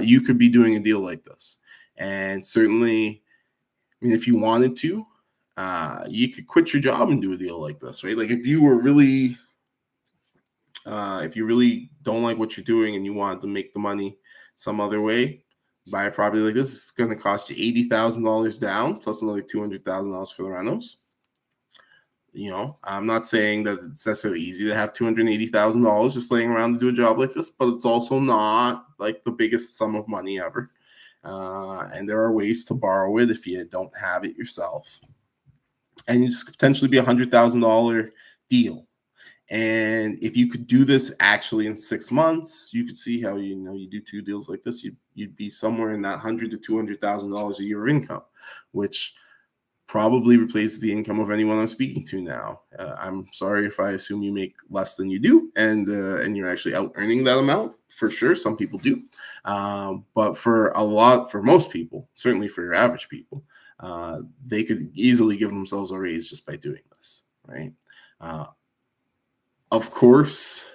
You could be doing a deal like this, and certainly, I mean, if you wanted to, you could quit your job and do a deal like this, right? Like if you really don't like what you're doing and you wanted to make the money some other way, buy a property like this. It's going to cost you $80,000 down plus another $200,000 for the rentals. I'm not saying that it's necessarily easy to have $280,000 just laying around to do a job like this, but it's also not like the biggest sum of money ever. And there are ways to borrow it if you don't have it yourself. And it's potentially be $100,000 deal. And if you could do this actually in 6 months, you could see how you do 2 deals like this. You'd be somewhere in that $100,000 to $200,000 a year of income, which probably replaces the income of anyone I'm speaking to now. I'm sorry if I assume you make less than you do, and you're actually out earning that amount. For sure, some people do, but for most people, certainly for your average people, they could easily give themselves a raise just by doing this, right? Of course,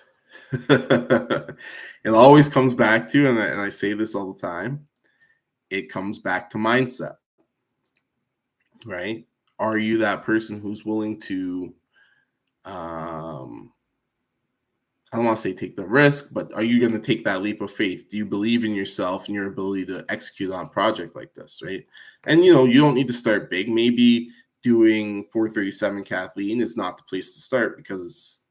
It always comes back to, and I say this all the time, it comes back to mindset, right? Are you that person who's willing to, I don't want to say take the risk, but are you going to take that leap of faith? Do you believe in yourself and your ability to execute on a project like this, right? And you don't need to start big. Maybe doing 437 Kathleen is not the place to start because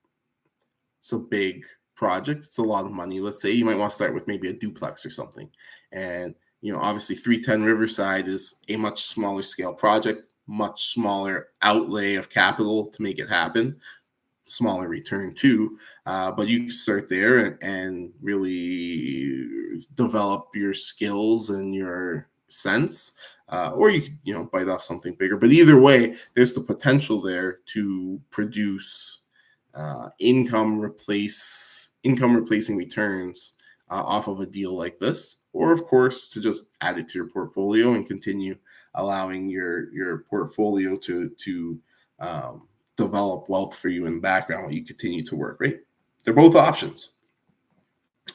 it's a big project. It's a lot of money. Let's say you might want to start with maybe a duplex or something. And obviously 310 Riverside is a much smaller scale project, much smaller outlay of capital to make it happen, smaller return too. But you can start there and really develop your skills and your sense. Or you could, bite off something bigger. But either way, there's the potential there to produce income replacing returns off of a deal like this, or of course to just add it to your portfolio and continue allowing your portfolio to develop wealth for you in the background while you continue to work. Right, they're both options.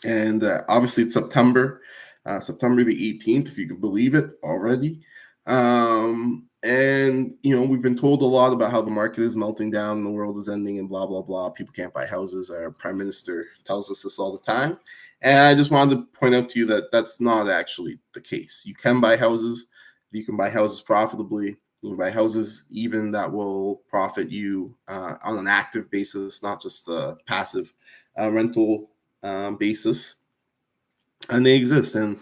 And obviously it's September the 18th, if you can believe it already. And we've been told a lot about how the market is melting down and the world is ending and blah blah blah. People can't buy houses. Our prime minister tells us this all the time, and I just wanted to point out to you that that's not actually the case. You can buy houses. You can buy houses profitably. You can buy houses even that will profit you on an active basis, not just a passive rental basis, and they exist. And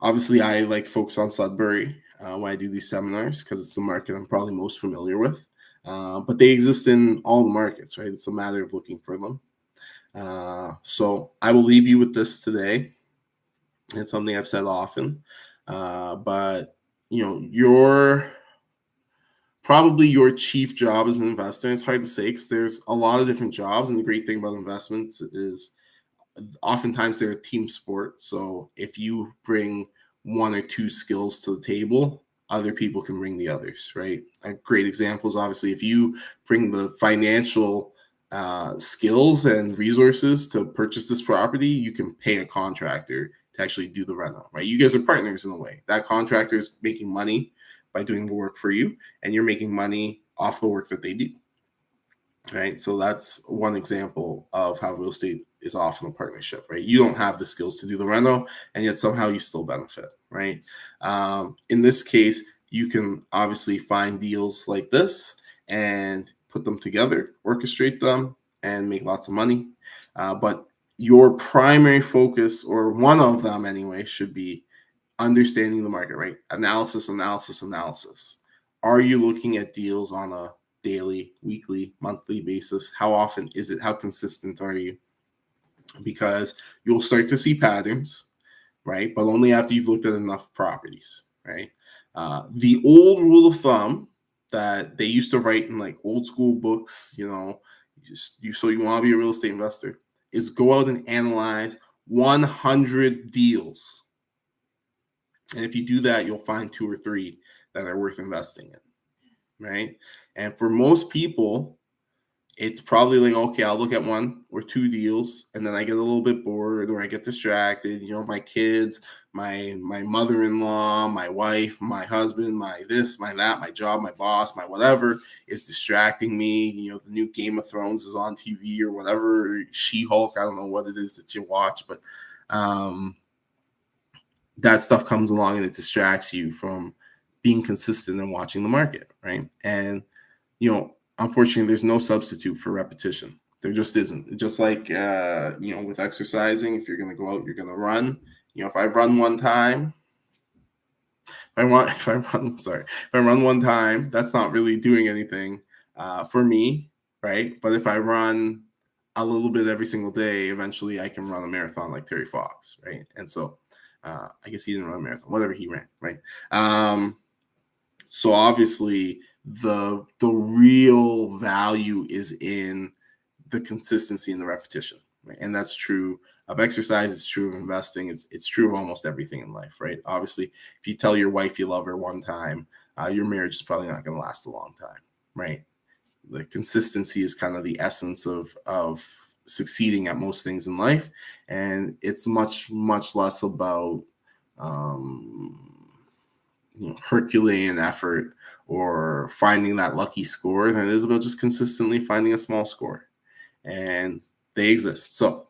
obviously, I like to focus on Sudbury when I do these seminars because it's the market I'm probably most familiar with. But they exist in all the markets, right? It's a matter of looking for them. So I will leave you with this today. It's something I've said often, but probably your chief job as an investor. It's hard to say because there's a lot of different jobs, and the great thing about investments is oftentimes they're a team sport. So if you bring one or two skills to the table, other people can bring the others, right? A great example is obviously if you bring the financial skills and resources to purchase this property, you can pay a contractor to actually do the rental, right? You guys are partners in a way. That contractor is making money by doing the work for you, and you're making money off the work that they do. Right. So that's one example of how real estate is often a partnership, right? You don't have the skills to do the reno, and yet somehow you still benefit, right? In this case, you can obviously find deals like this and put them together, orchestrate them, and make lots of money. But your primary focus, or one of them anyway, should be understanding the market, right? Analysis. Are you looking at deals on a daily, weekly, monthly basis? How often is it? How consistent are you? Because you'll start to see patterns, right? But only after you've looked at enough properties, right? The old rule of thumb that they used to write in like old school books, so you want to be a real estate investor, is go out and analyze 100 deals. And if you do that, you'll find 2 or 3 that are worth investing in, right? And for most people, it's probably like, okay, I'll look at 1 or 2 deals, and then I get a little bit bored or I get distracted. My kids, my mother-in-law, my wife, my husband, my this, my that, my job, my boss, my whatever is distracting me. The new Game of Thrones is on TV or whatever, She-Hulk, I don't know what it is that you watch, but that stuff comes along and it distracts you from being consistent and watching the market, right? And, unfortunately, there's no substitute for repetition. There just isn't. Just like, with exercising, if you're going to go out, you're going to run. If I run one time, if I run one time, that's not really doing anything for me, right? But if I run a little bit every single day, eventually I can run a marathon like Terry Fox, right? And so I guess he didn't run a marathon, whatever he ran, right? So obviously the real value is in the consistency and the repetition, right? And that's true of exercise. It's true of investing. It's true of almost everything in life, right? Obviously, if you tell your wife you love her one time, your marriage is probably not going to last a long time, right? The consistency is kind of the essence of succeeding at most things in life, and it's much less about Herculean effort or finding that lucky score than it is about just consistently finding a small score, and they exist. So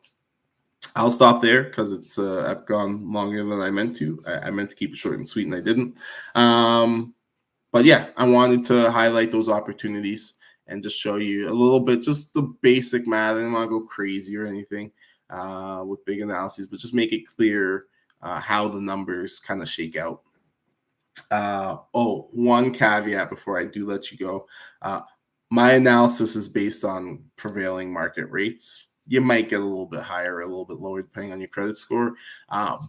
I'll stop there because it's I've gone longer than I meant to. I meant to keep it short and sweet, and I didn't. But yeah, I wanted to highlight those opportunities and just show you a little bit, just the basic math. I didn't want to go crazy or anything with big analyses, but just make it clear how the numbers kind of shake out. One caveat before I do let you go. My analysis is based on prevailing market rates. You might get a little bit higher or a little bit lower depending on your credit score.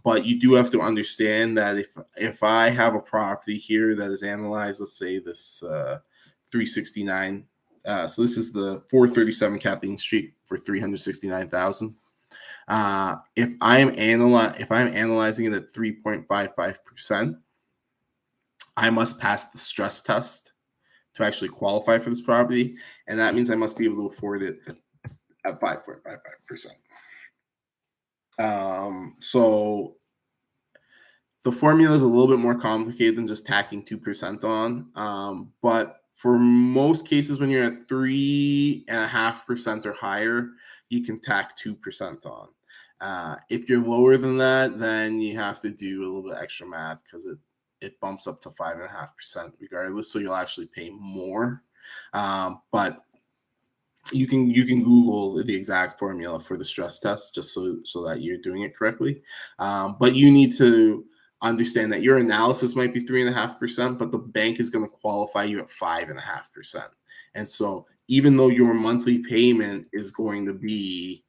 But you do have to understand that if I have a property here that is analyzed, let's say this 369, so this is the 437 Kathleen Street for $369,000. If I'm analyzing it at 3.55%, I must pass the stress test to actually qualify for this property, and that means I must be able to afford it at 5.55%. So the formula is a little bit more complicated than just tacking 2% on, but for most cases, when you're at 3.5% or higher, you can tack 2% on. If you're lower than that, then you have to do a little bit extra math because it bumps up to 5.5% regardless, so you'll actually pay more. But you can Google the exact formula for the stress test just so that you're doing it correctly. But you need to understand that your analysis might be 3.5%, but the bank is going to qualify you at 5.5%. And so even though your monthly payment is going to be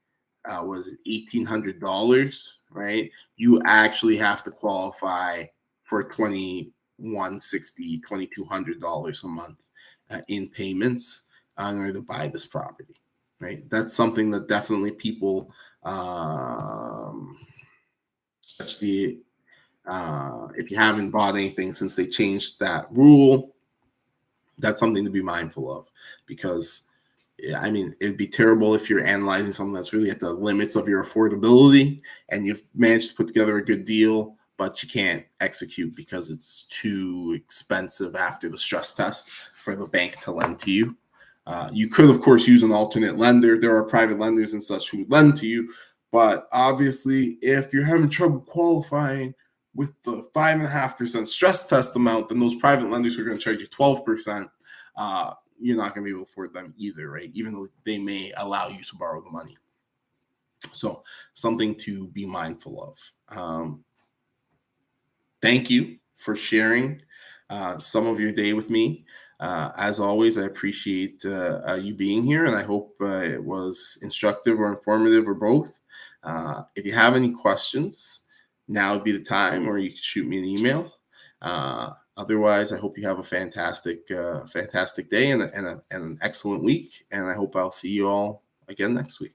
$1,800, right? You actually have to qualify for $2,200 a month in payments in order to buy this property, right? That's something that definitely people, especially if you haven't bought anything since they changed that rule, that's something to be mindful of, because I mean, it'd be terrible if you're analyzing something that's really at the limits of your affordability and you've managed to put together a good deal, but you can't execute because it's too expensive after the stress test for the bank to lend to you. You could, of course, use an alternate lender. There are private lenders and such who would lend to you, but obviously, if you're having trouble qualifying with the 5.5% stress test amount, then those private lenders are going to charge you 12%. You're not going to be able to afford them either, right? Even though they may allow you to borrow the money. So something to be mindful of. Thank you for sharing some of your day with me. As always, I appreciate you being here, and I hope it was instructive or informative or both. If you have any questions, now would be the time, or you can shoot me an email. Otherwise, I hope you have a fantastic day and an excellent week. And I hope I'll see you all again next week.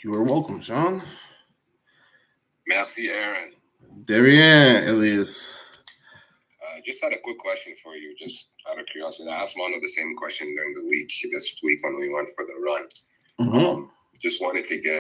You are welcome, Sean. Merci, Aaron. De rien, Elias. Just had a quick question for you, just out of curiosity. I asked Mono the same question during the week, this week when we went for the run. Mm-hmm. Just wanted to get